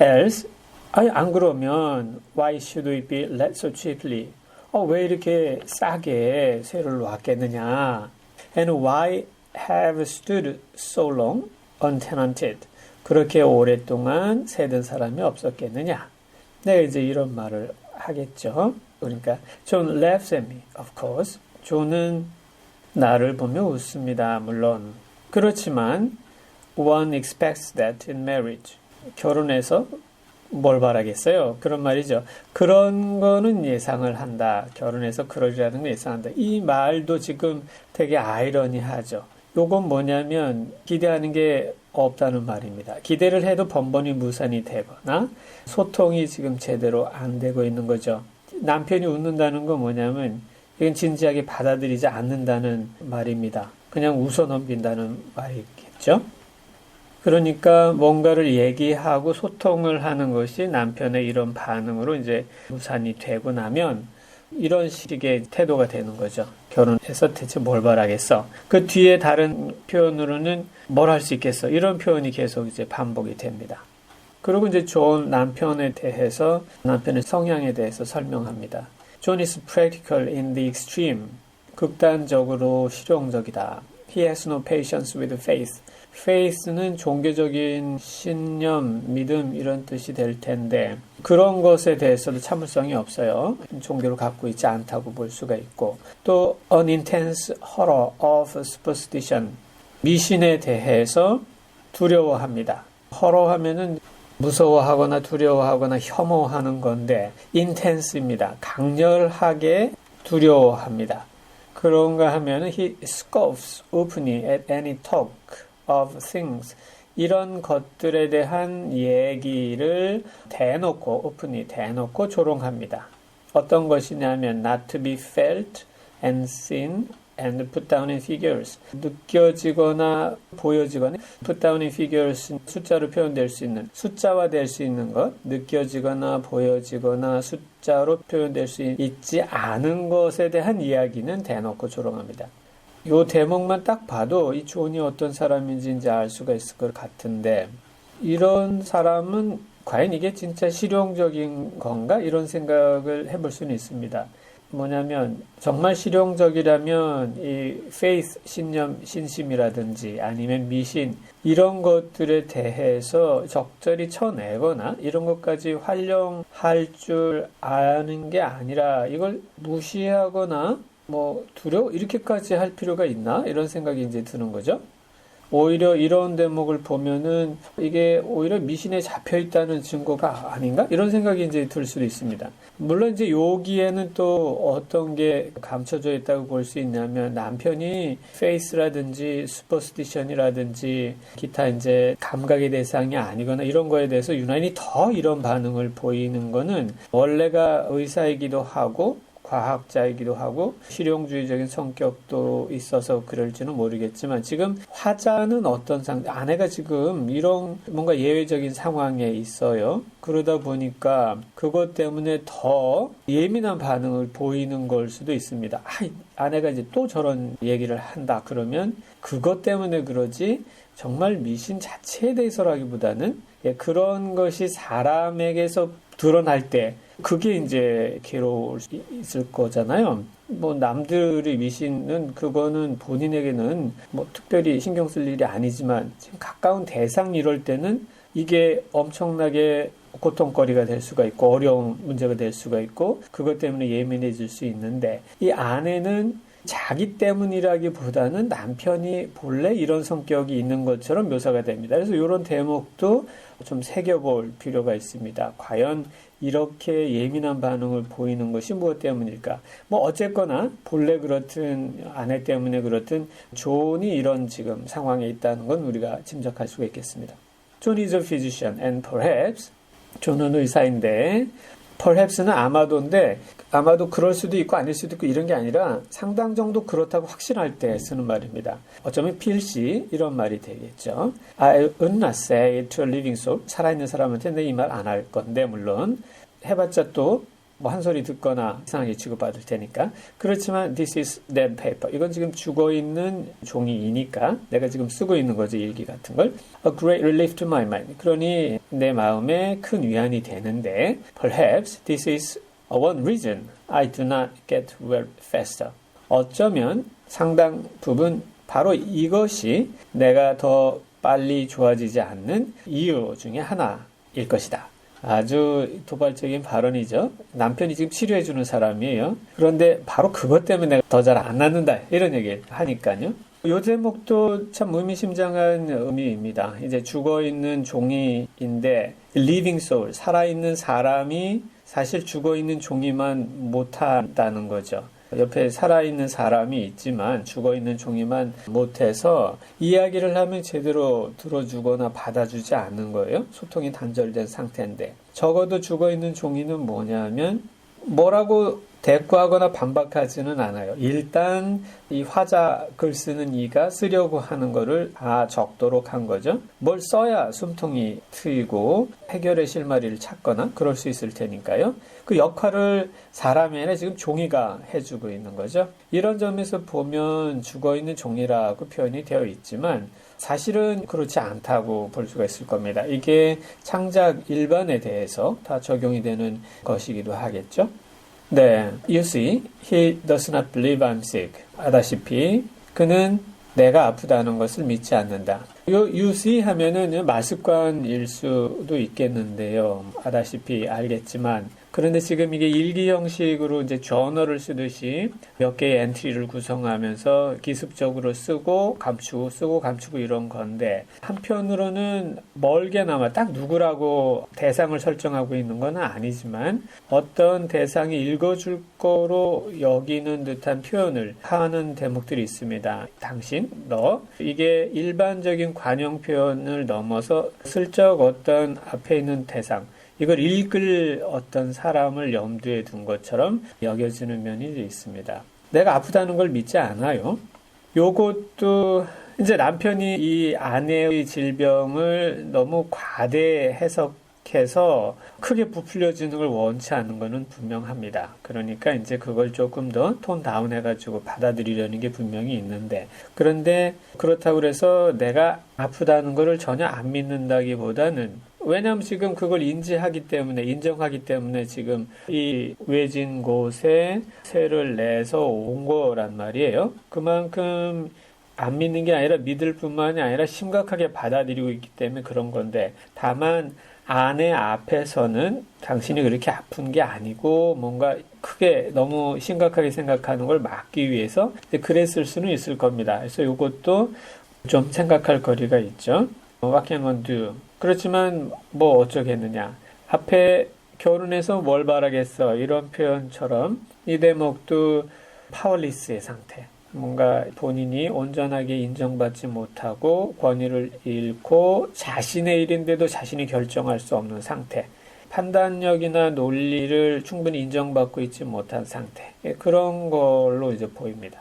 else, 아니 안 그러면 why should we be let so cheaply? 왜 이렇게 싸게 쇠를 놨겠느냐? And why have stood so long untenanted? 그렇게 오랫동안 새든 사람이 없었겠느냐? 내가 이제 이런 말을 하겠죠. 그러니까 John laughs at me, of course. 존은 나를 보며 웃습니다. 물론. 그렇지만 one expects that in marriage. 결혼해서 뭘 바라겠어요? 그런 말이죠. 그런 거는 예상을 한다. 결혼해서 그러리라는 걸 예상한다. 이 말도 지금 되게 아이러니하죠. 요건 뭐냐면 기대하는 게 없다는 말입니다. 기대를 해도 번번이 무산이 되거나 소통이 지금 제대로 안 되고 있는 거죠. 남편이 웃는다는 건 뭐냐면 이건 진지하게 받아들이지 않는다는 말입니다. 그냥 웃어 넘긴다는 말이겠죠. 그러니까 뭔가를 얘기하고 소통을 하는 것이 남편의 이런 반응으로 이제 무산이 되고 나면 이런 식의 태도가 되는 거죠. 결혼해서 대체 뭘 바라겠어? 그 뒤에 다른 표현으로는 뭘 할 수 있겠어? 이런 표현이 계속 이제 반복이 됩니다. 그리고 이제 존 남편에 대해서 남편의 성향에 대해서 설명합니다. John is practical in the extreme. 극단적으로 실용적이다. He has no patience with faith. faith는 종교적인 신념, 믿음 이런 뜻이 될 텐데 그런 것에 대해서도 참을성이 없어요. 종교를 갖고 있지 않다고 볼 수가 있고 또 an intense horror of superstition. 미신에 대해서 두려워합니다. horror하면은 무서워하거나 두려워하거나 혐오하는 건데 intense입니다. 강렬하게 두려워합니다. 그런가 하면은 he scoffs openly at any talk of things. 이런 것들에 대한 얘기를 오픈히 대놓고 조롱합니다. 어떤 것이냐면 not to be felt and seen and put down in figures. 느껴지거나 보여지거나 put down in figures 숫자로 표현될 수 있는 숫자화될 수 있는 것 느껴지거나 보여지거나 숫자로 표현될 수 있지 않은 것에 대한 이야기는 대놓고 조롱합니다. 요 대목만 딱 봐도 이 존이 어떤 사람인지 이제 알 수가 있을 것 같은데 이런 사람은 과연 이게 진짜 실용적인 건가? 이런 생각을 해볼 수는 있습니다. 뭐냐면 정말 실용적이라면 이 faith, 신념, 신심이라든지 아니면 미신 이런 것들에 대해서 적절히 쳐내거나 이런 것까지 활용할 줄 아는 게 아니라 이걸 무시하거나 두려워 이렇게까지 할 필요가 있나? 이런 생각이 이제 드는 거죠. 오히려 이런 대목을 보면은 이게 오히려 미신에 잡혀 있다는 증거가 아닌가? 이런 생각이 이제 들 수도 있습니다. 물론 이제 여기에는 또 어떤 게 감춰져 있다고 볼 수 있냐면 남편이 페이스라든지 슈퍼스티션이라든지 기타 이제 감각의 대상이 아니거나 이런 거에 대해서 유난히 더 이런 반응을 보이는 거는 원래가 의사이기도 하고 과학자이기도 하고 실용주의적인 성격도 있어서 그럴지는 모르겠지만 지금 화자는 어떤 아내가 지금 이런 뭔가 예외적인 상황에 있어요. 그러다 보니까 그것 때문에 더 예민한 반응을 보이는 걸 수도 있습니다. 아내가 이제 또 저런 얘기를 한다 그러면 그것 때문에 그러지 정말 미신 자체에 대해서라기보다는 그런 것이 사람에게서 드러날 때 그게 이제 괴로울 수 있을 거잖아요. 남들이 미신은 그거는 본인에게는 특별히 신경 쓸 일이 아니지만 지금 가까운 대상 이럴 때는 이게 엄청나게 고통거리가 될 수가 있고 어려운 문제가 될 수가 있고 그것 때문에 예민해질 수 있는데 이 아내는 자기 때문이라기보다는 남편이 본래 이런 성격이 있는 것처럼 묘사가 됩니다. 그래서 이런 대목도 좀 새겨볼 필요가 있습니다. 과연 이렇게 예민한 반응을 보이는 것이 무엇 때문일까? 어쨌거나 본래 그렇든 아내 때문에 그렇든 존이 이런 지금 상황에 있다는 건 우리가 짐작할 수가 있겠습니다. John is a physician and perhaps 존은 의사인데 perhaps는 아마도인데 아마도 그럴 수도 있고 아닐 수도 있고 이런 게 아니라 상당 정도 그렇다고 확신할 때 쓰는 말입니다. 어쩌면 필시 이런 말이 되겠죠. I would not say it to a living soul. 살아있는 사람한테 내 이 말 안 할 건데 물론 해봤자 또 뭐 한 소리 듣거나 이상하게 취급받을 테니까. 그렇지만 this is dead paper. 이건 지금 죽어있는 종이니까 내가 지금 쓰고 있는 거죠. 일기 같은 걸. A great relief to my mind. 그러니 내 마음에 큰 위안이 되는데 perhaps this is one reason I do not get well faster. 어쩌면 상당 부분 바로 이것이 내가 더 빨리 좋아지지 않는 이유 중에 하나일 것이다. 아주 도발적인 발언이죠. 남편이 지금 치료해주는 사람이에요. 그런데 바로 그것 때문에 내가 더 잘 안 낫는다. 이런 얘기를 하니까요. 이 제목도 참 의미심장한 의미입니다. 이제 죽어있는 종이인데 living soul, 살아있는 사람이 사실 죽어있는 종이만 못한다는 거죠. 옆에 살아있는 사람이 있지만 죽어있는 종이만 못해서 이야기를 하면 제대로 들어주거나 받아주지 않는 거예요. 소통이 단절된 상태인데 적어도 죽어있는 종이는 뭐냐면 뭐라고 대꾸하거나 반박하지는 않아요. 일단 이 화자 글 쓰는 이가 쓰려고 하는 거를 다 적도록 한 거죠. 뭘 써야 숨통이 트이고 해결의 실마리를 찾거나 그럴 수 있을 테니까요. 그 역할을 사람이 아니라 지금 종이가 해주고 있는 거죠. 이런 점에서 보면 죽어있는 종이라고 표현이 되어 있지만 사실은 그렇지 않다고 볼 수가 있을 겁니다. 이게 창작 일반에 대해서 다 적용이 되는 것이기도 하겠죠. 네, you see, he does not believe I'm sick. 아다시피 그는 내가 아프다는 것을 믿지 않는다. 요 you see 하면은 말습관일 수도 있겠는데요. 아다시피 알겠지만 그런데 지금 이게 일기 형식으로 이제 저널을 쓰듯이 몇 개의 엔트리를 구성하면서 기습적으로 쓰고 감추고 이런 건데 한편으로는 멀게나마 딱 누구라고 대상을 설정하고 있는 건 아니지만 어떤 대상이 읽어줄 거로 여기는 듯한 표현을 하는 대목들이 있습니다. 당신, 너. 이게 일반적인 관용 표현을 넘어서 슬쩍 어떤 앞에 있는 대상 이걸 읽을 어떤 사람을 염두에 둔 것처럼 여겨지는 면이 있습니다. 내가 아프다는 걸 믿지 않아요. 요것도 이제 남편이 이 아내의 질병을 너무 과대 해석해서 크게 부풀려지는 걸 원치 않는 것은 분명합니다. 그러니까 이제 그걸 조금 더 톤 다운 해가지고 받아들이려는 게 분명히 있는데 그런데 그렇다고 해서 내가 아프다는 것을 전혀 안 믿는다기보다는 왜냐하면 지금 그걸 인정하기 때문에 지금 이 외진 곳에 세를 내서 온 거란 말이에요. 그만큼 안 믿는 게 아니라 믿을 뿐만이 아니라 심각하게 받아들이고 있기 때문에 그런 건데 다만 아내 앞에서는 당신이 그렇게 아픈 게 아니고 뭔가 크게 너무 심각하게 생각하는 걸 막기 위해서 그랬을 수는 있을 겁니다. 그래서 이것도 좀 생각할 거리가 있죠. What can one do? 그렇지만 뭐 어쩌겠느냐. 앞에 결혼해서 뭘 바라겠어. 이런 표현처럼 이 대목도 파워리스의 상태. 뭔가 본인이 온전하게 인정받지 못하고 권위를 잃고 자신의 일인데도 자신이 결정할 수 없는 상태. 판단력이나 논리를 충분히 인정받고 있지 못한 상태. 그런 걸로 이제 보입니다.